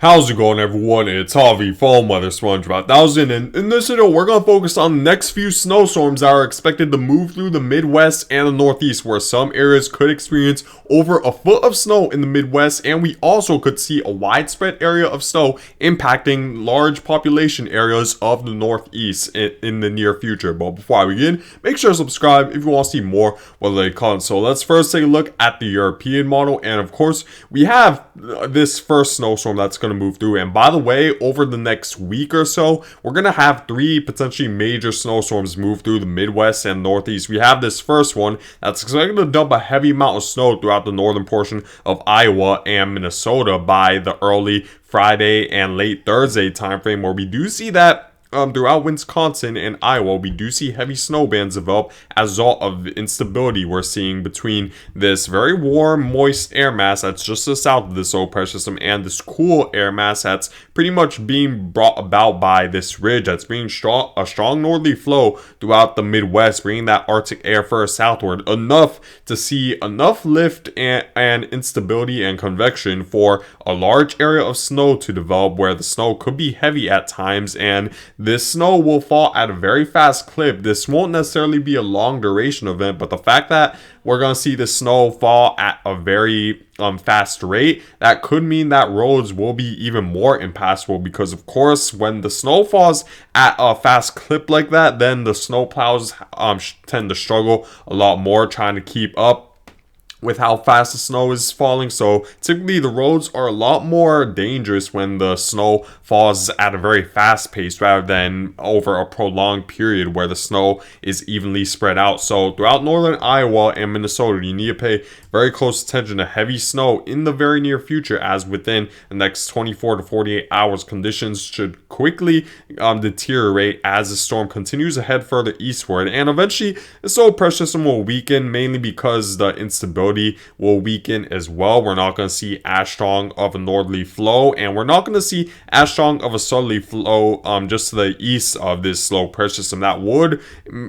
How's it going, everyone? It's Harvey from Weather SpongeBob 1000, and in this video we're going to focus on the next few snowstorms that are expected to move through the Midwest and the Northeast, where some areas could experience over a foot of snow in the Midwest, and we also could see a widespread area of snow impacting large population areas of the Northeast in the near future. But before I begin, make sure to subscribe if you want to see more weather content. So let's first take a look at the European model, and of course we have this first snowstorm that's going to move through. And by the way, over the next week or so, we're going to have three potentially major snowstorms move through the Midwest and Northeast. We have this first one that's expected to dump a heavy amount of snow throughout the northern portion of Iowa and Minnesota by the early Friday and late Thursday timeframe, where we do see that throughout Wisconsin and Iowa, we do see heavy snow bands develop as a result of the instability we're seeing between this very warm, moist air mass that's just to the south of this low pressure system and this cool air mass that's pretty much being brought about by this ridge that's bringing a strong northerly flow throughout the Midwest, bringing that Arctic air further southward, enough to see enough lift and instability and convection for a large area of snow to develop, where the snow could be heavy at times, and this snow will fall at a very fast clip. This won't necessarily be a long duration event, but the fact that we're going to see the snow fall at a very fast rate, that could mean that roads will be even more impassable, because of course when the snow falls at a fast clip like that, then the snow plows tend to struggle a lot more trying to keep up with how fast the snow is falling. So typically the roads are a lot more dangerous when the snow falls at a very fast pace rather than over a prolonged period where the snow is evenly spread out. So throughout northern Iowa and Minnesota, you need to pay very close attention to heavy snow in the very near future, as within the next 24 to 48 hours, conditions should quickly deteriorate as the storm continues to head further eastward, and eventually the low pressure system will weaken, mainly because the instability will weaken as well. We're not going to see as strong of a northerly flow, and we're not going to see as strong of a southerly flow just to the east of this low pressure system. That would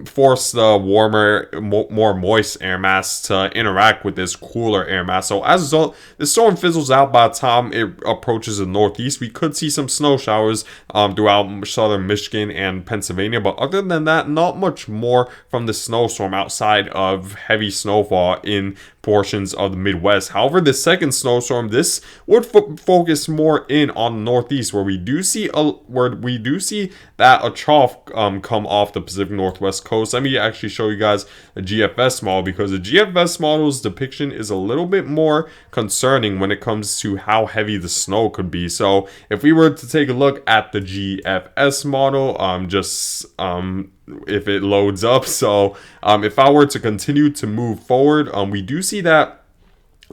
force the warmer, more moist air mass to interact with this cooler air mass. So as a result, the storm fizzles out by the time it approaches the Northeast. We could see some snow showers throughout southern Michigan and Pennsylvania, but other than that, not much more from the snowstorm outside of heavy snowfall in portions of the Midwest. However, the second snowstorm, this would focus more in on the Northeast, where we do see that a trough come off the Pacific Northwest coast. Let me actually show you guys a GFS model, because the GFS model's depiction is a little bit more concerning when it comes to how heavy the snow could be. So if we were to take a look at the GFS model, if it loads up. So if I were to continue to move forward, we do see that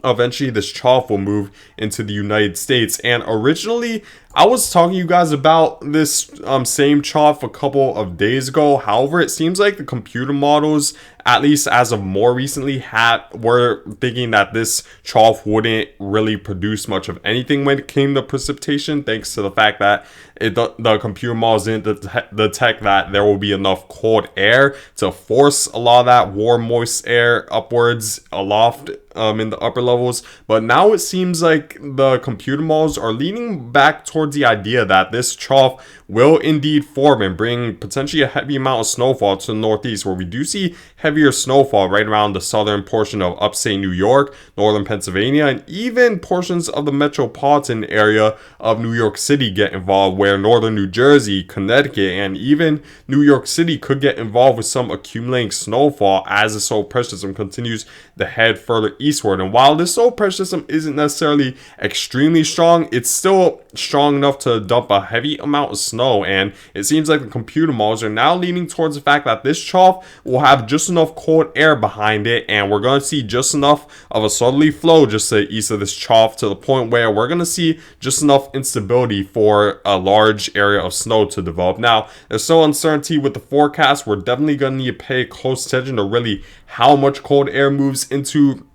eventually this trough will move into the United States. And originally I was talking to you guys about this same trough a couple of days ago. However, it seems like the computer models, at least as of more recently, were thinking that this trough wouldn't really produce much of anything when it came to precipitation, thanks to the fact that the computer models didn't detect that there will be enough cold air to force a lot of that warm, moist air upwards aloft in the upper levels. But now it seems like the computer models are leaning back towards the idea that this trough will indeed form and bring potentially a heavy amount of snowfall to the Northeast, where we do see heavier snowfall right around the southern portion of upstate New York, northern Pennsylvania, and even portions of the metropolitan area of New York City get involved, where northern New Jersey, Connecticut, and even New York City could get involved with some accumulating snowfall as the low pressure system continues to head further eastward. And while this low pressure system isn't necessarily extremely strong, it's still strong enough to dump a heavy amount of snow, and it seems like the computer models are now leaning towards the fact that this trough will have just enough cold air behind it, and we're going to see just enough of a southerly flow just to the east of this trough, to the point where we're going to see just enough instability for a large area of snow to develop. Now, there's still uncertainty with the forecast. We're definitely going to need to pay close attention to really how much cold air moves into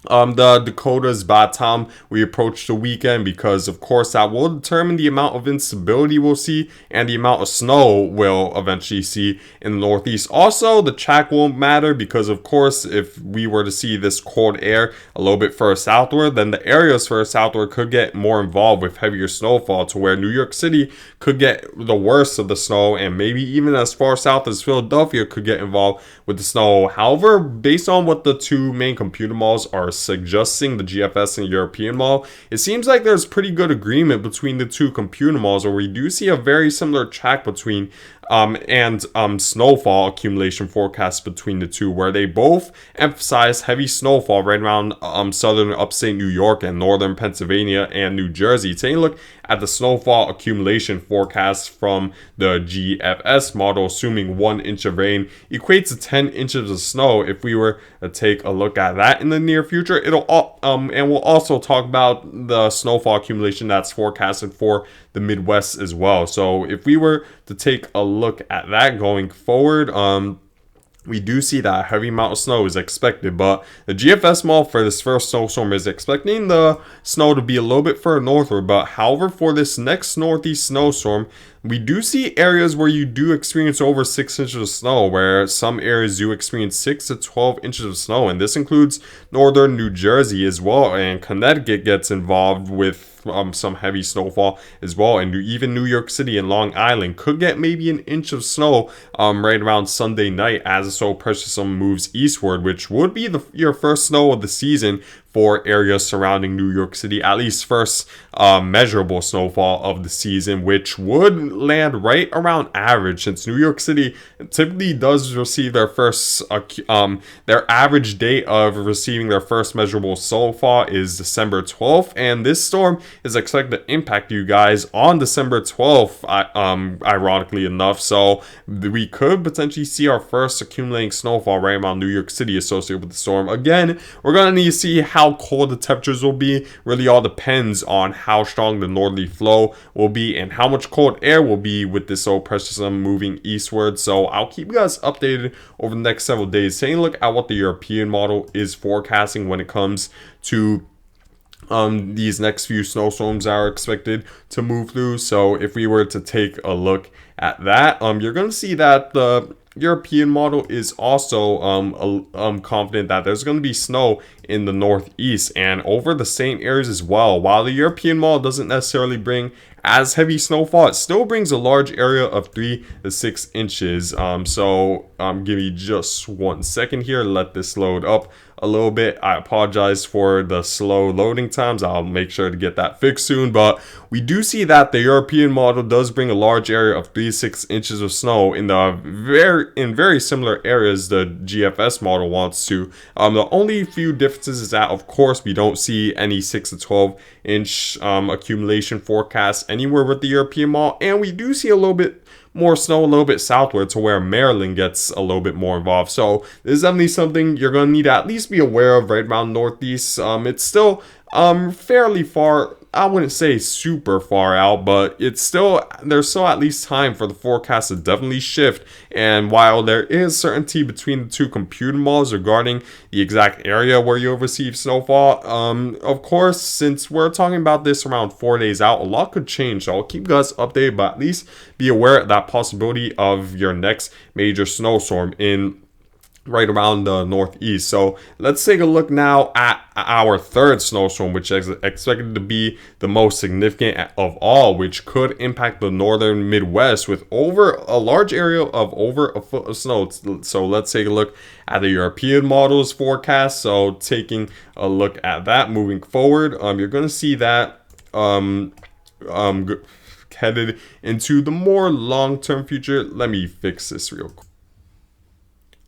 the Dakotas by the time we approach the weekend, because of course that will determine the amount of instability we'll see and the amount of snow we'll eventually see in the Northeast. Also, the track won't matter because of course if we were to see this cold air a little bit further southward, then the areas further southward could get more involved with heavier snowfall, to where New York City could get the worst of the snow, and maybe even as far south as Philadelphia could get involved with the snow. However, based on what the two main computer models are suggesting, the GFS and European model, it seems like there's pretty good agreement between the two computer models, where we do see a very similar track between snowfall accumulation forecasts between the two, where they both emphasize heavy snowfall right around southern upstate New York and northern Pennsylvania and New Jersey. Taking a look at the snowfall accumulation forecast from the GFS model, assuming 1 inch of rain equates to 10 inches of snow. If we were to take a look at that in the near future, and we'll also talk about the snowfall accumulation that's forecasted for the Midwest as well. So if we were to take a look at that going forward, we do see that a heavy amount of snow is expected, but the GFS model for this first snowstorm is expecting the snow to be a little bit further northward. But however, for this next northeast snowstorm, we do see areas where you do experience over 6 inches of snow, where some areas do experience 6 to 12 inches of snow, and this includes northern New Jersey as well, and Connecticut gets involved with some heavy snowfall as well, and even New York City and Long Island could get maybe an inch of snow right around Sunday night as the snow pressure moves eastward, which would be your first snow of the season for areas surrounding New York City, at least first measurable snowfall of the season, which would land right around average, since New York City typically does receive their first their average date of receiving their first measurable snowfall is December 12th, and this storm is expected to impact you guys on December 12th, ironically enough. So we could potentially see our first accumulating snowfall right around New York City associated with the storm. Again, we're going to need to see how cold the temperatures will be. Really all depends on how strong the northerly flow will be and how much cold air will be with this low pressure system moving eastward. So I'll keep you guys updated over the next several days, taking a look at what the European model is forecasting when it comes to these next few snowstorms are expected to move through. So if we were to take a look at that, you're going to see that the European model is also confident that there's going to be snow in the northeast and over the same areas as well. While the European model doesn't necessarily bring as heavy snowfall, it still brings a large area of 3 to 6 inches. Give me just 1 second here, let this load up a little bit. I apologize for the slow loading times. I'll make sure to get that fixed soon, but we do see that the European model does bring a large area of 3 to 6 inches of snow in very similar areas the GFS model wants to. The only few differences is that of course we don't see any 6 to 12 inch accumulation forecast anywhere with the European model, and we do see a little bit more snow a little bit southward to where Maryland gets a little bit more involved. So this is definitely something you're going to need to at least be aware of right around northeast. It's still fairly far. I wouldn't say super far out, but there's still at least time for the forecast to definitely shift. And while there is certainty between the two computer models regarding the exact area where you'll receive snowfall, of course, since we're talking about this around 4 days out, a lot could change. So I'll keep you guys updated, but at least be aware of that possibility of your next major snowstorm in right around the northeast. So let's take a look now at our third snowstorm, which is expected to be the most significant of all, which could impact the northern Midwest with over a large area of over a foot of snow. So let's take a look at the European model's forecast. So taking a look at that moving forward, you're going to see that headed into the more long-term future. Let me fix this real quick.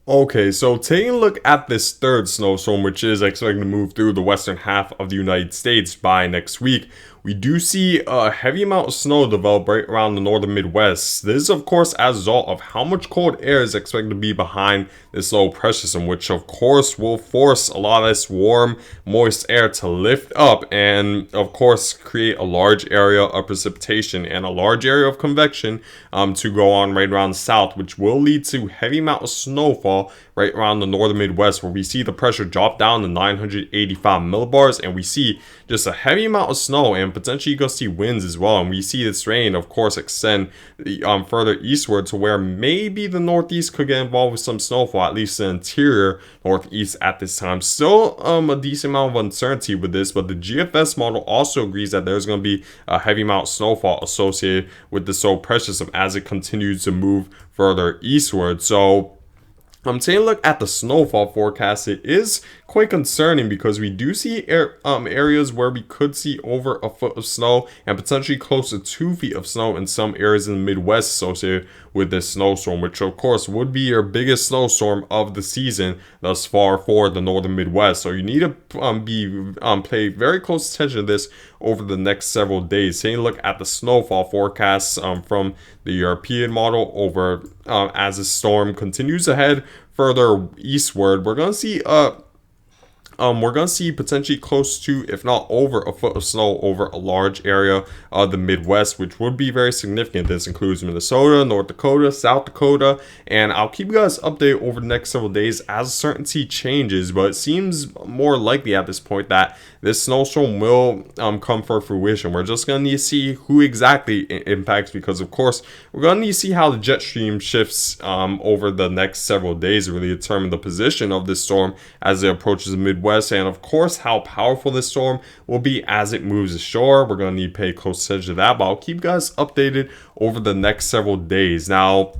Okay, so taking a look at this third snowstorm, which is expected to move through the western half of the United States by next week, we do see a heavy amount of snow develop right around the northern Midwest. This is, of course, as a result of how much cold air is expected to be behind this low pressure system, which, of course, will force a lot of this warm, moist air to lift up and, of course, create a large area of precipitation and a large area of convection to go on right around the south, which will lead to heavy amount of snowfall snowfall right around the northern Midwest, where we see the pressure drop down to 985 millibars, and we see just a heavy amount of snow, and potentially you go see winds as well. And we see this rain, of course, extend further eastward to where maybe the Northeast could get involved with some snowfall, at least the interior Northeast at this time. Still a decent amount of uncertainty with this, but the GFS model also agrees that there's going to be a heavy amount of snowfall associated with the low pressure system as it continues to move further eastward. So I'm taking a look at the snowfall forecast. It is quite concerning because we do see areas where we could see over a foot of snow and potentially close to 2 feet of snow in some areas in the Midwest associated with this snowstorm, which of course would be your biggest snowstorm of the season thus far for the northern Midwest. So you need to pay very close attention to this over the next several days. Taking a look at the snowfall forecasts from the European model over as the storm continues ahead further eastward, we're going to see potentially close to, if not over, a foot of snow over a large area of the Midwest, which would be very significant. This includes Minnesota, North Dakota, South Dakota, and I'll keep you guys updated over the next several days as certainty changes, but it seems more likely at this point that this snowstorm will come for fruition. We're just going to need to see who exactly it impacts, because of course we're going to need to see how the jet stream shifts over the next several days to really determine the position of this storm as it approaches the Midwest, and of course how powerful this storm will be as it moves ashore. We're going to need to pay close attention to that, but I'll keep you guys updated over the next several days. Now,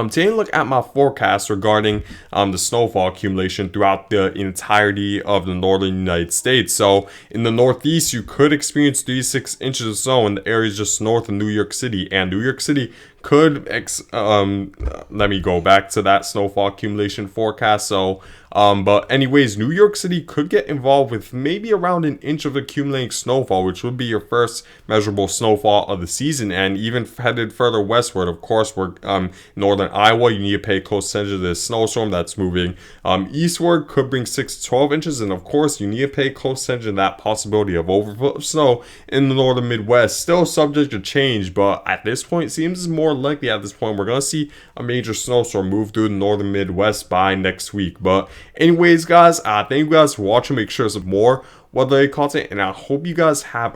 taking a look at my forecast regarding the snowfall accumulation throughout the entirety of the northern United States. So in the Northeast, you could experience 36 inches of snow in the areas just north of New York City, and New York City could let me go back to that snowfall accumulation forecast. So but anyways, New York City could get involved with maybe around an inch of accumulating snowfall, which would be your first measurable snowfall of the season. And even headed further westward, of course, we're northern Iowa, you need to pay close attention to this snowstorm that's moving eastward, could bring 6 to 12 inches, and of course you need to pay close attention to that possibility of overfoot of snow in the northern Midwest. Still subject to change, but at this point it seems more likely at this point we're going to see a major snowstorm move through the northern Midwest by next week. But anyways, guys, thank you guys for watching. Make sure to more weather content, and I hope you guys have